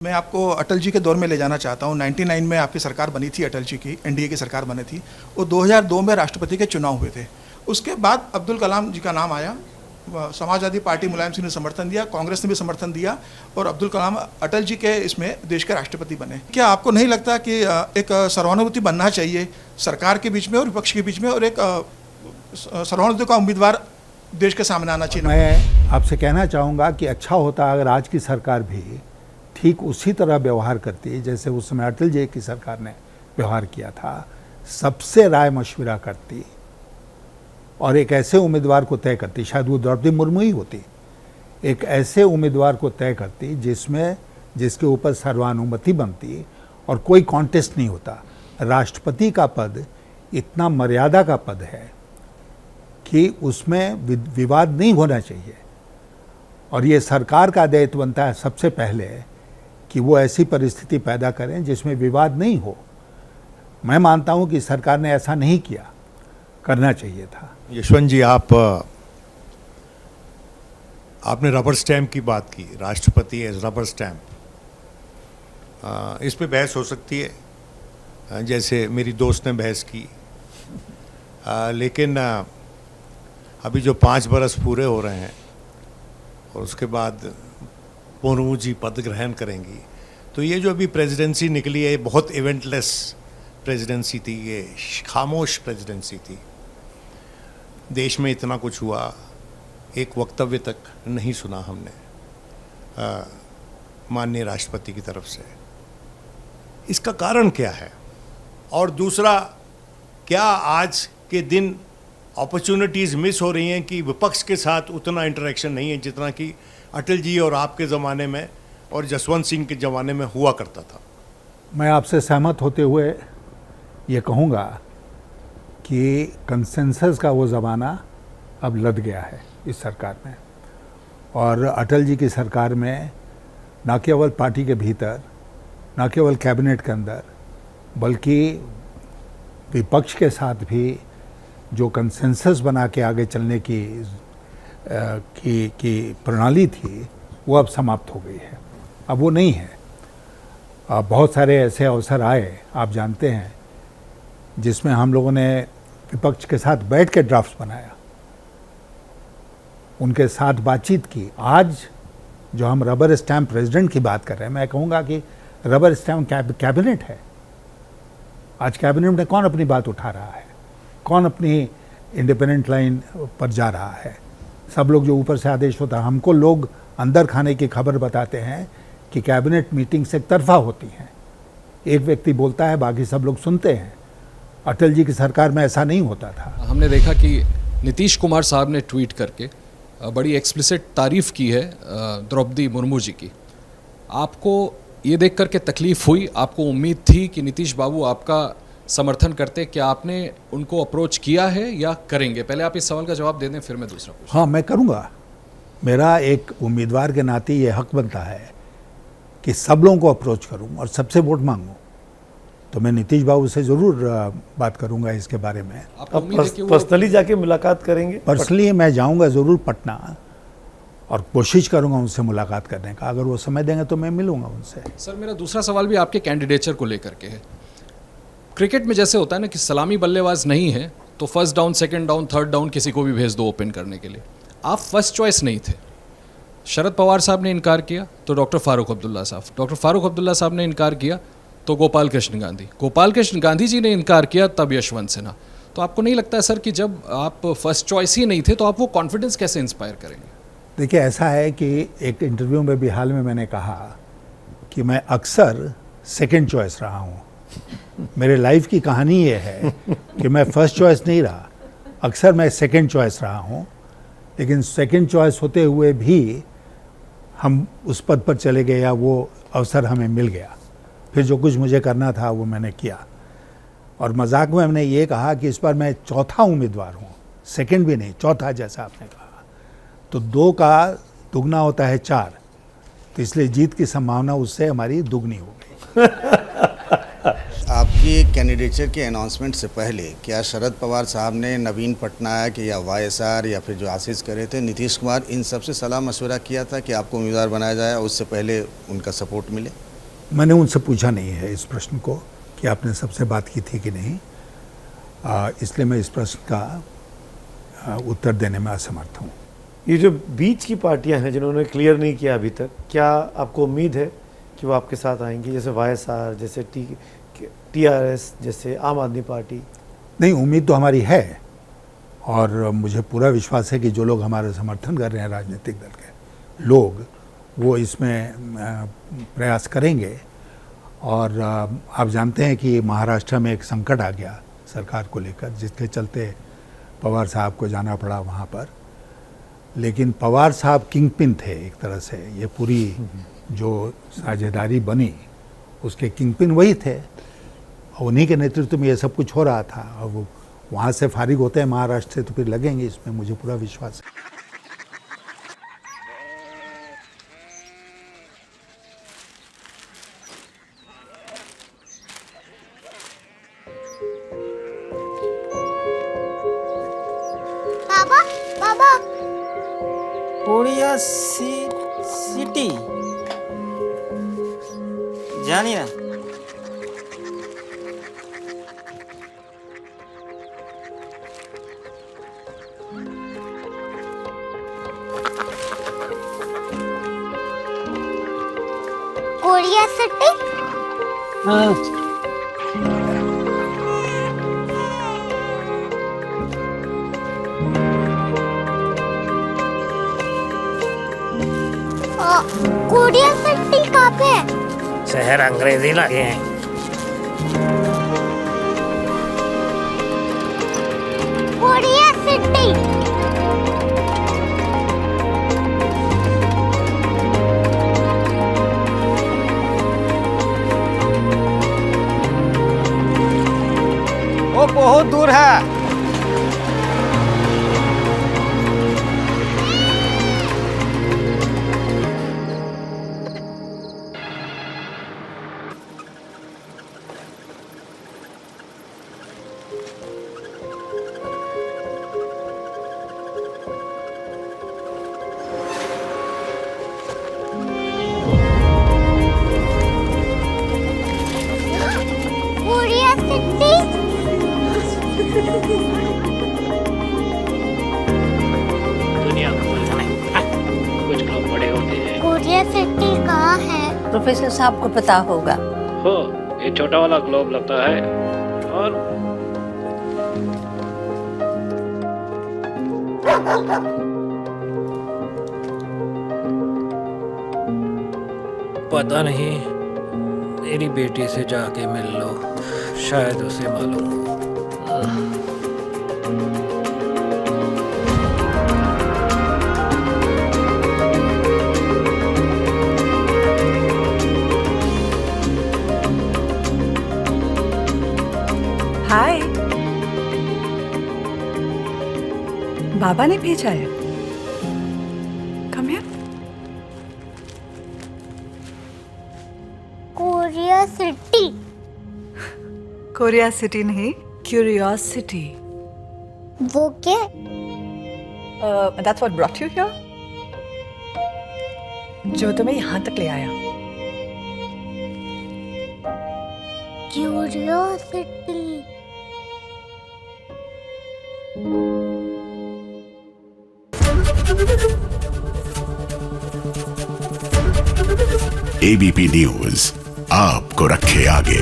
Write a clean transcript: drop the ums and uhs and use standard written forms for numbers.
मैं आपको अटल जी के दौर में ले जाना चाहता हूँ। 99 में आपकी सरकार बनी थी, अटल जी की एनडीए की सरकार बनी थी। वो 2002 में राष्ट्रपति के चुनाव हुए थे। उसके बाद अब्दुल कलाम जी का नाम आया। समाजवादी पार्टी मुलायम सिंह ने समर्थन दिया, कांग्रेस ने भी समर्थन दिया और अब्दुल कलाम अटल जी के इसमें देश के राष्ट्रपति बने। क्या आपको नहीं लगता कि एक सर्वानुमति बनना चाहिए सरकार के बीच में और विपक्ष के बीच में, और एक सर्वानुमति का उम्मीदवार देश के सामने आना चाहिए? मैं आपसे कहना चाहूँगा कि अच्छा होता अगर आज की सरकार भी ठीक उसी तरह व्यवहार करती जैसे उस समय अटल जी की सरकार ने व्यवहार किया था। सबसे राय मशविरा करती और एक ऐसे उम्मीदवार को तय करती, शायद वो द्रौपदी मुर्मू ही होती, एक ऐसे उम्मीदवार को तय करती जिसके ऊपर सर्वानुमति बनती और कोई कॉन्टेस्ट नहीं होता। राष्ट्रपति का पद इतना मर्यादा का पद है कि उसमें विवाद नहीं होना चाहिए और ये सरकार का दायित्व बनता है सबसे पहले कि वो ऐसी परिस्थिति पैदा करें जिसमें विवाद नहीं हो। मैं मानता हूं कि सरकार ने ऐसा नहीं किया, करना चाहिए था। यशवंत जी, आपने रबर स्टैम्प की बात की, राष्ट्रपति एज रबर स्टैम्प। इस पे बहस हो सकती है, जैसे मेरी दोस्त ने बहस की, लेकिन अभी जो 5 बरस पूरे हो रहे हैं और उसके बाद मुर्मू जी पद ग्रहण करेंगी, तो ये जो अभी प्रेसिडेंसी निकली है, बहुत इवेंटलेस प्रेसिडेंसी थी, ये खामोश प्रेसिडेंसी थी। देश में इतना कुछ हुआ, एक वक्तव्य तक नहीं सुना हमने माननीय राष्ट्रपति की तरफ से। इसका कारण क्या है? और दूसरा, क्या आज के दिन अपॉर्चुनिटीज़ मिस हो रही हैं कि विपक्ष के साथ उतना इंटरेक्शन नहीं है जितना कि अटल जी और आपके ज़माने में और जसवंत सिंह के ज़माने में हुआ करता था? मैं आपसे सहमत होते हुए ये कहूँगा कि कंसेंसस का वो ज़माना अब लद गया है इस सरकार में। और अटल जी की सरकार में न केवल पार्टी के भीतर, न केवल कैबिनेट के अंदर, बल्कि विपक्ष के साथ भी जो कंसेंसस बना के आगे चलने की प्रणाली थी, वो अब समाप्त हो गई है। अब वो नहीं है। बहुत सारे ऐसे अवसर आए, आप जानते हैं, जिसमें हम लोगों ने विपक्ष के साथ बैठ के ड्राफ्ट बनाया, उनके साथ बातचीत की। आज जो हम रबर स्टैम्प प्रेसिडेंट की बात कर रहे हैं, मैं कहूँगा कि रबर स्टैम्प कैबिनेट है। आज कैबिनेट में कौन अपनी बात उठा रहा है, कौन अपनी इंडिपेंडेंट लाइन पर जा रहा है? सब लोग जो ऊपर से आदेश होता है, हमको लोग अंदर खाने की खबर बताते हैं कि कैबिनेट मीटिंग्स एक तरफा होती हैं, एक व्यक्ति बोलता है, बाकी सब लोग सुनते हैं। अटल जी की सरकार में ऐसा नहीं होता था। हमने देखा कि नीतीश कुमार साहब ने ट्वीट करके बड़ी एक्सप्लिसिट तारीफ़ की है द्रौपदी मुर्मू जी की। आपको ये देख करके तकलीफ़ हुई? आपको उम्मीद थी कि नीतीश बाबू आपका समर्थन करते? क्या आपने उनको अप्रोच किया है या करेंगे? पहले आप इस सवाल का जवाब दे दें, फिर मैं दूसरा पूछूं। हाँ, मैं करूँगा। मेरा एक उम्मीदवार के नाते ये हक बनता है कि सब लोगों को अप्रोच करूँ और सबसे वोट मांगूँ। तो मैं नीतीश बाबू से ज़रूर बात करूँगा इसके बारे में। आप पर्सनली जाके मुलाकात करेंगे? पर्सनली मैं जाऊँगा ज़रूर पटना और कोशिश करूँगा उनसे मुलाकात करने का। अगर वो समय देंगे तो मैं मिलूँगा उनसे। सर, मेरा दूसरा सवाल भी आपके कैंडिडेचर को लेकर के है। क्रिकेट में जैसे होता है ना कि सलामी बल्लेबाज नहीं है तो first down, second down, third down किसी को भी भेज दो ओपन करने के लिए। आप फर्स्ट चॉइस नहीं थे। शरद पवार साहब ने इनकार किया तो डॉक्टर फारूक अब्दुल्ला साहब ने इनकार किया तो गोपाल कृष्ण गांधी जी ने इनकार किया तब यशवंत सिन्हा। तो आपको नहीं लगता है सर कि जब आप फर्स्ट चॉइस ही नहीं थे तो आप वो कॉन्फिडेंस कैसे इंस्पायर करेंगे? देखिए, ऐसा है कि एक इंटरव्यू में भी हाल में मैंने कहा कि मैं अक्सर सेकंड चॉइस रहा हूँ। मेरे लाइफ की कहानी ये है कि मैं फर्स्ट चॉइस नहीं रहा, अक्सर मैं सेकंड चॉइस रहा हूँ। लेकिन सेकंड चॉइस होते हुए भी हम उस पद पर चले गए या वो अवसर हमें मिल गया। फिर जो कुछ मुझे करना था वो मैंने किया। और मजाक में मैंने ये कहा कि इस बार मैं चौथा उम्मीदवार हूँ, सेकंड भी नहीं, चौथा, जैसा आपने कहा। तो 2 का दुगना होता है 4, तो इसलिए जीत की संभावना उससे हमारी दुगनी हो गई। आपकी कैंडिडेचर के अनाउंसमेंट से पहले क्या शरद पवार साहब ने नवीन पटनायक या वाईएसआर या फिर जो आशीष करे थे, नीतीश कुमार, इन सब से सलाह मशवरा किया था कि आपको उम्मीदवार बनाया जाए, उससे पहले उनका सपोर्ट मिले? मैंने उनसे पूछा नहीं है इस प्रश्न को कि आपने सबसे बात की थी कि नहीं, इसलिए मैं इस प्रश्न का उत्तर देने में असमर्थ हूँ। ये जो बीच की पार्टियां हैं जिन्होंने क्लियर नहीं किया अभी तक, क्या आपको उम्मीद है कि वो आपके साथ आएंगी, जैसे वाईएसआर, जैसे टीआरएस, जैसे आम आदमी पार्टी? नहीं, उम्मीद तो हमारी है और मुझे पूरा विश्वास है कि जो लोग हमारा समर्थन कर रहे हैं, राजनीतिक दल के लोग, वो इसमें प्रयास करेंगे। और आप जानते हैं कि महाराष्ट्र में एक संकट आ गया सरकार को लेकर, जिसके चलते पवार साहब को जाना पड़ा वहाँ पर। लेकिन पवार साहब किंग पिन थे एक तरह से, ये पूरी जो साझेदारी बनी उसके किंग पिन वही थे, उन्हीं के नेतृत्व में ये सब कुछ हो रहा था। और वो वहाँ से फारिग होते हैं महाराष्ट्र से तो फिर लगेंगे, इसमें मुझे पूरा विश्वास है। बाबा बाबा कोरिया सिटी জানি না। कोरिया सिटी कोरिया सिटी कहाँ पे है? शहर अंग्रेजी लगे हैं। कोरिया सिटी वो बहुत दूर है। कोरिया सिटी दुनिया को बोलना है, कुछ लोग बड़े होते हैं। कोरिया सिटी कहाँ है? प्रोफेसर साहब को पता होगा। हो, ये छोटा वाला ग्लोब लगता है और पता नहीं, मेरी बेटी से जाके मिल लो, शायद उसे मालूम हो। हाय, बाबा ने भेजा है। Come here. Korea city Korea city नहीं, क्यूरियोसिटी। वो क्या? That's what brought you here, जो तुम्हें यहाँ तक ले आया। क्यूरियोसिटी एबीपी न्यूज आपको रखे आगे।